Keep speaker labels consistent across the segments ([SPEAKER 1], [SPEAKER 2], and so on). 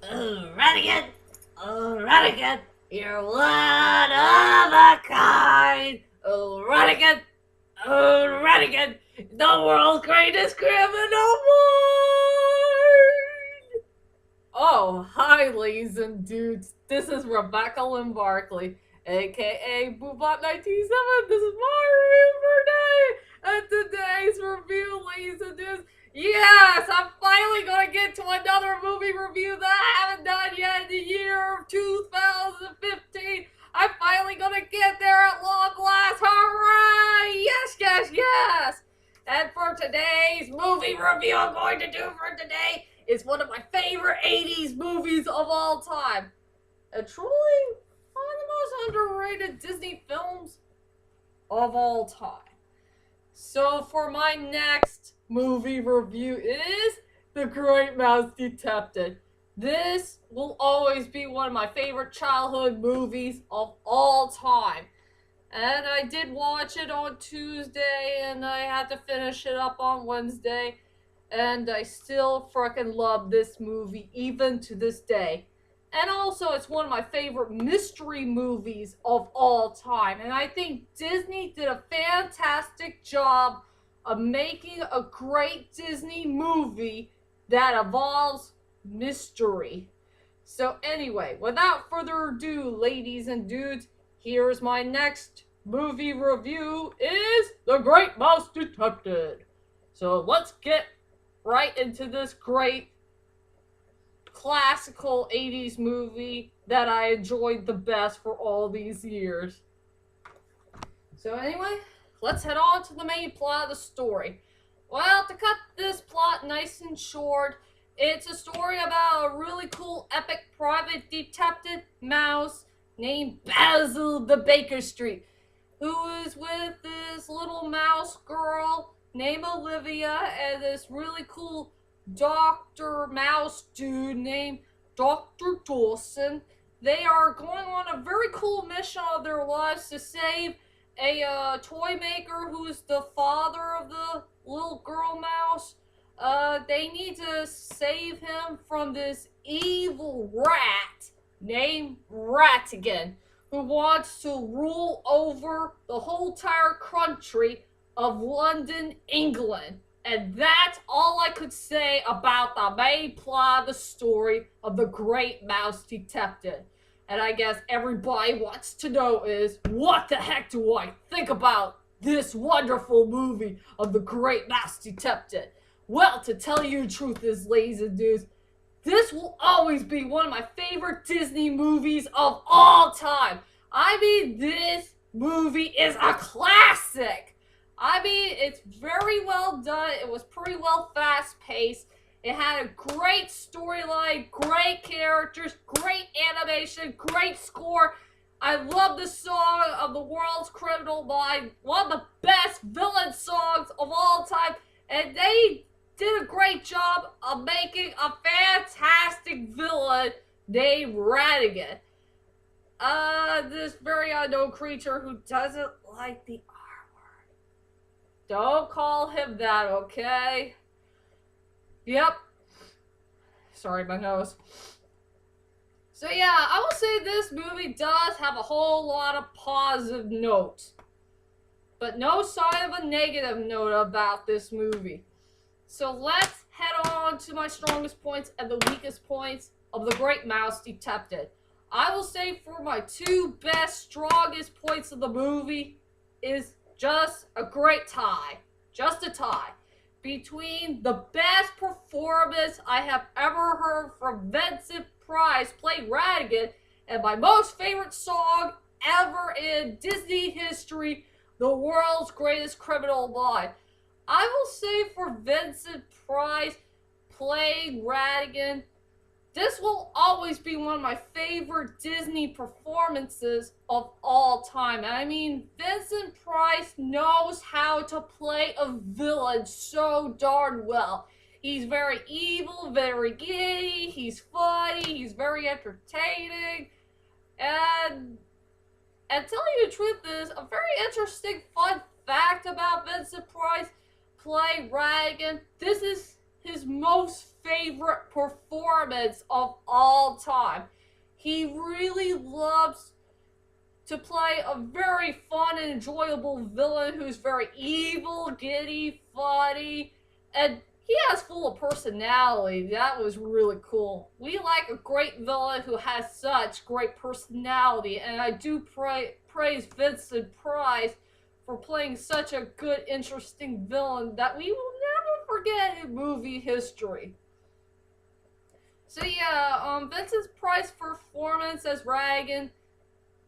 [SPEAKER 1] Radigan! Oh, Radigan! You're one of a kind! Oh, Radigan! Oh, Radigan! The world's greatest criminal mind!
[SPEAKER 2] Oh, hi, ladies and dudes. This is Rebecca Lynn Barkley, aka Boobot927. This is my review for today. And today's review, ladies and dudes, yes, I'm finally gonna get to another movie review that I haven't done yet in the year of 2015. I'm finally gonna get there at long last. Hooray! Yes, yes, yes! And for today's movie review, I'm going to do for today is one of my favorite 80s movies of all time. And truly one of the most underrated Disney films of all time. So for my next movie review is The Great Mouse Detective. This will always be one of my favorite childhood movies of all time. And I did watch it on Tuesday and I had to finish it up on Wednesday. And I still freaking love this movie even to this day. And also, it's one of my favorite mystery movies of all time. And I think Disney did a fantastic job of making a great Disney movie that involves mystery. So anyway, without further ado, ladies and dudes, here's my next movie review is The Great Mouse Detective. So let's get right into this great classical 80s movie that I enjoyed the best for all these years. So anyway, let's head on to the main plot of the story. Well, to cut this plot nice and short, it's a story about a really cool epic private detective mouse named Basil the Baker Street, who is with this little mouse girl named Olivia and this really cool Dr. Mouse dude named Dr. Dawson. They are going on a very cool mission of their lives to save a toy maker who's the father of the little girl mouse. They need to save him from this evil rat named Ratigan, who wants to rule over the whole entire country of London, England. And that's all I could say about the main plot of the story of The Great Mouse Detective. And I guess everybody wants to know is, what the heck do I think about this wonderful movie of The Great Mouse Detective? Well, to tell you the truth is, ladies and dudes, this will always be one of my favorite Disney movies of all time. I mean, this movie is a classic. I mean, it's very well done. It was pretty well fast-paced. It had a great storyline, great characters, great animation, great score. I love the song of The World's Criminal Mind, one of the best villain songs of all time. And they did a great job of making a fantastic villain named Ratigan. This very unknown creature who doesn't like the R word. Don't call him that, okay? Yep. Sorry, my nose. So yeah, I will say this movie does have a whole lot of positive notes, but no sign of a negative note about this movie. So let's head on to my strongest points and the weakest points of The Great Mouse Detective. I will say for my two best, strongest points of the movie is just a great tie. Just a tie. Between the best performance I have ever heard from Vincent Price, played Ratigan, and my most favorite song ever in Disney history, The World's Greatest Criminal Mind. I will say for Vincent Price playing Ratigan, this will always be one of my favorite Disney performances of all time. I mean, Vincent Price knows how to play a villain so darn well. He's very evil, very giddy, he's funny, he's very entertaining, and telling you the truth is, a very interesting fun fact about Vincent Price playing Ratigan, this is his most favorite performance of all time. He really loves to play a very fun and enjoyable villain who's very evil, giddy, funny, and he has full of personality. That was really cool. We like a great villain who has such great personality, and I do praise Vincent Price for playing such a good, interesting villain that we will never forget in movie history. So yeah, Vincent Price's performance as Radigan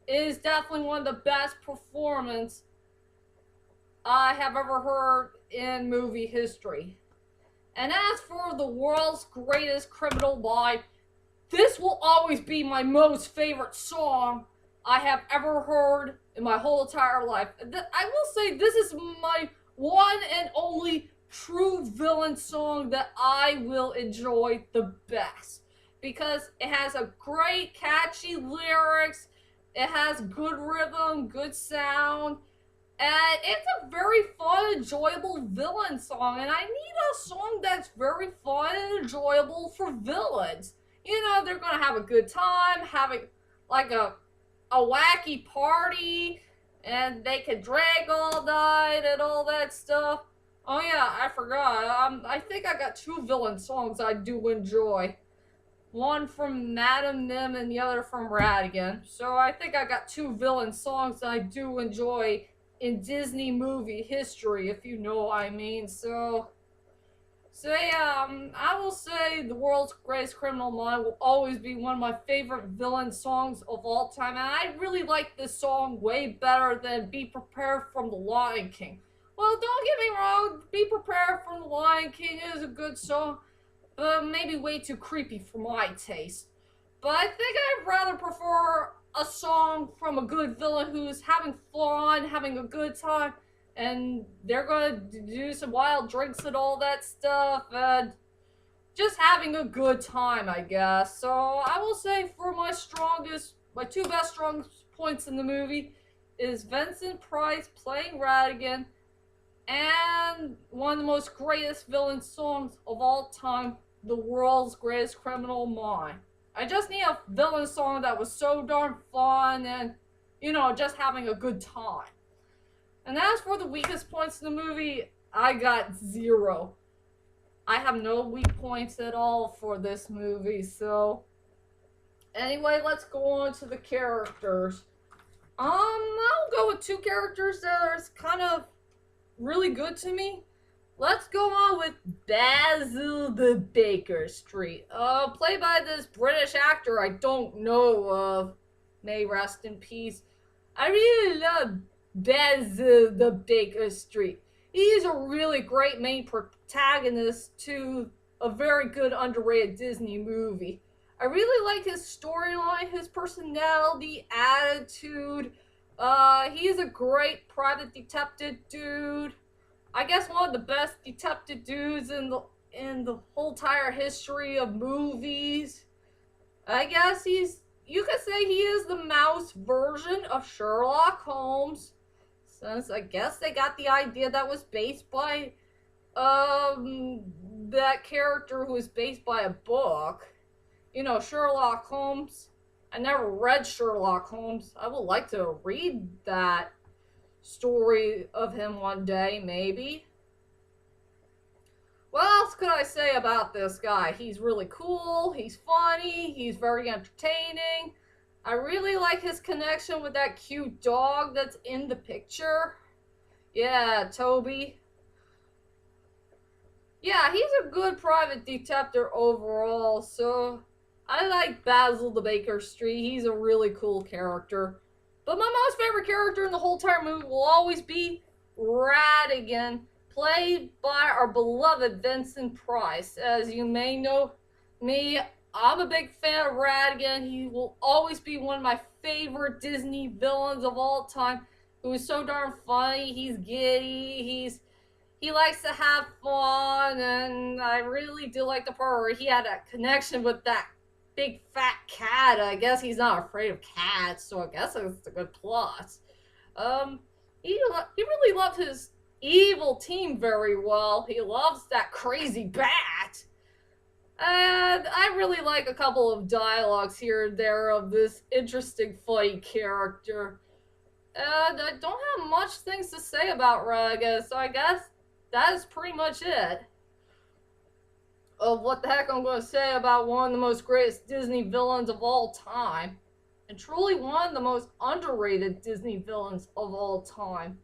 [SPEAKER 2] is definitely one of the best performances I have ever heard in movie history. And as for the world's greatest criminal mind, this will always be my most favorite song I have ever heard in my whole entire life. I will say this is my one and only true villain song that I will enjoy the best. Because it has a great catchy lyrics, it has good rhythm, good sound, and it's a very fun, enjoyable villain song. And I need a song that's very fun and enjoyable for villains. You know, they're gonna have a good time, having like a wacky party, and they can drag all night and all that stuff. Oh yeah, I forgot. I think I got two villain songs I do enjoy. One from Madam Nim and the other from Radigan. So I think I got two villain songs I do enjoy in Disney movie history, if you know what I mean. So yeah, I will say The World's Greatest Criminal Mind will always be one of my favorite villain songs of all time. And I really like this song way better than Be Prepared from The Lion King. Well, don't get me wrong, Be Prepared from The Lion King is a good song, but maybe way too creepy for my taste. But I think I'd rather prefer a song from a good villain who's having fun, having a good time, and they're gonna do some wild drinks and all that stuff, and just having a good time, I guess. So I will say for my two best strongest points in the movie is Vincent Price playing Radigan, and one of the most greatest villain songs of all time, The World's Greatest Criminal Mind. I just need a villain song that was so darn fun and, just having a good time. And as for the weakest points in the movie, I got 0. I have no weak points at all for this movie, so anyway, let's go on to the characters. I'll go with 2 characters that are kind of really good to me. Let's go on with Basil the Baker Street. Played by this British actor I don't know of. May rest in peace. I really love Basil the Baker Street. He's a really great main protagonist to a very good underrated Disney movie. I really like his storyline, his personality, attitude. He's a great private detective dude. I guess one of the best detective dudes in the whole entire history of movies. I guess you could say he is the mouse version of Sherlock Holmes, since I guess they got the idea that was based by that character who was based by a book. Sherlock Holmes. I never read Sherlock Holmes. I would like to read that story of him one day, maybe. What else could I say about this guy? He's really cool, he's funny, he's very entertaining. I really like his connection with that cute dog that's in the picture. Yeah, Toby. Yeah, he's a good private detective overall, so I like Basil the Baker Street. He's a really cool character. But my most favorite character in the whole entire movie will always be Radigan, played by our beloved Vincent Price. As you may know me, I'm a big fan of Radigan. He will always be one of my favorite Disney villains of all time, who is so darn funny. He's giddy, he likes to have fun, and I really do like the part where he had a connection with that big fat cat. I guess he's not afraid of cats, so I guess it's a good plus. He really loved his evil team very well. He loves that crazy bat. And I really like a couple of dialogues here and there of this interesting funny character. And I don't have much things to say about Renegade, so I guess that is pretty much it. Of what the heck I'm going to say about one of the most greatest Disney villains of all time. And truly one of the most underrated Disney villains of all time.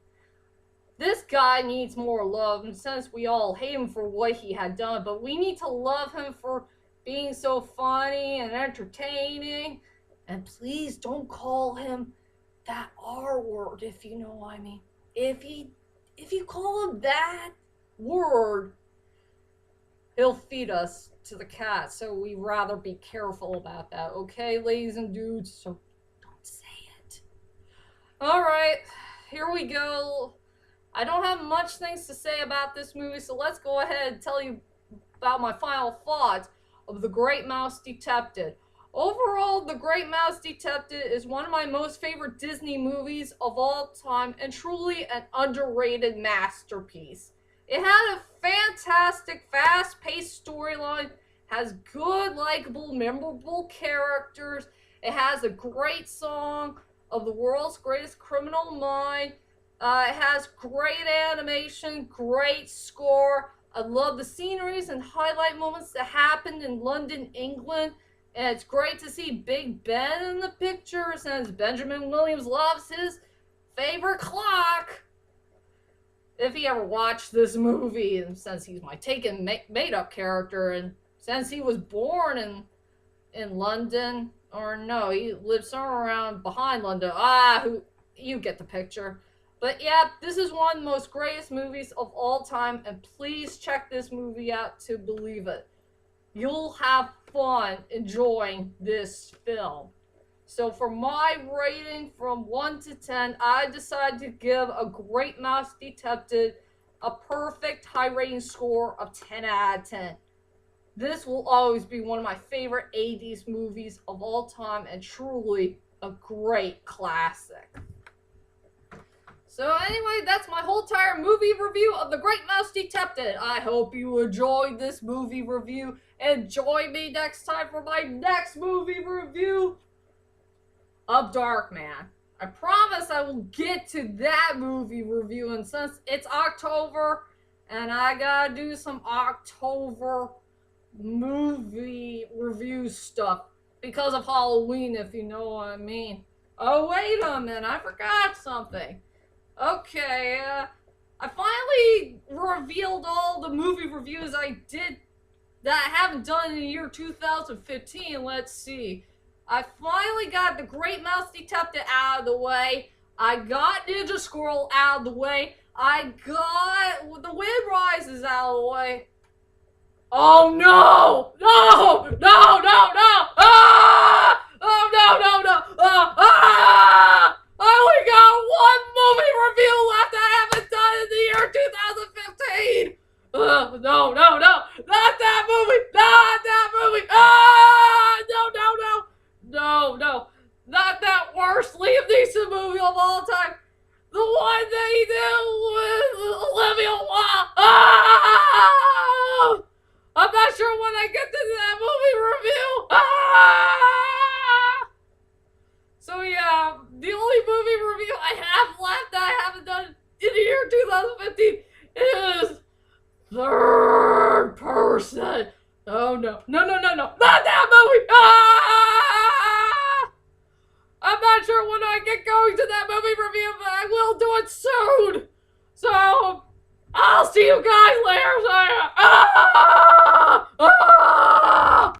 [SPEAKER 2] This guy needs more love, and since we all hate him for what he had done, but we need to love him for being so funny and entertaining. And please don't call him that R word, if you know what I mean. If you call him that word, he'll feed us to the cat, so we rather be careful about that, okay, ladies and dudes? So don't say it. Alright, here we go. I don't have much things to say about this movie, so let's go ahead and tell you about my final thoughts of The Great Mouse Detective. Overall, The Great Mouse Detective is one of my most favorite Disney movies of all time and truly an underrated masterpiece. It had a fantastic, fast-paced storyline, has good, likable, memorable characters. It has a great song of The World's Greatest Criminal Mind. It has great animation, great score. I love the sceneries and highlight moments that happened in London, England. And it's great to see Big Ben in the picture since Benjamin Williams loves his favorite clock. If he ever watched this movie, and since he's my taken made-up character, and since he was born in London, or no, he lives somewhere around behind London. You get the picture. But yeah, this is one of the most greatest movies of all time, and please check this movie out to believe it. You'll have fun enjoying this film. So for my rating from 1 to 10, I decided to give A Great Mouse Detective a perfect high rating score of 10 out of 10. This will always be one of my favorite 80s movies of all time and truly a great classic. So anyway, that's my whole entire movie review of The Great Mouse Detective. I hope you enjoyed this movie review, and join me next time for my next movie review of Darkman. I promise I will get to that movie review, and since it's October, and I gotta do some October movie review stuff because of Halloween, if you know what I mean. Oh, wait a minute, I forgot something. Okay, I finally revealed all the movie reviews I did that I haven't done in the year 2015. Let's see. I finally got The Great Mouse Detective out of the way. I got Ninja Scroll out of the way. I got The Wind Rises out of the way. Oh no! No! No! No! No! Ah! Oh no! No! No! Ah! I only got one movie review left I haven't done in the year 2015! No, no, no! Not that movie! Not that movie! Ah! No, no, no! No, no! Not that worst Liam Neeson movie of all time! The one that he did with Olivia Wilde! Ah! I'm not sure when I get to that movie review! Ah! So yeah, the only movie review I have left that I haven't done in the year 2015 is Third Person. Oh no. No, no, no, no. Not that movie! Ah! I'm not sure when I get going to that movie review, but I will do it soon. So, I'll see you guys later.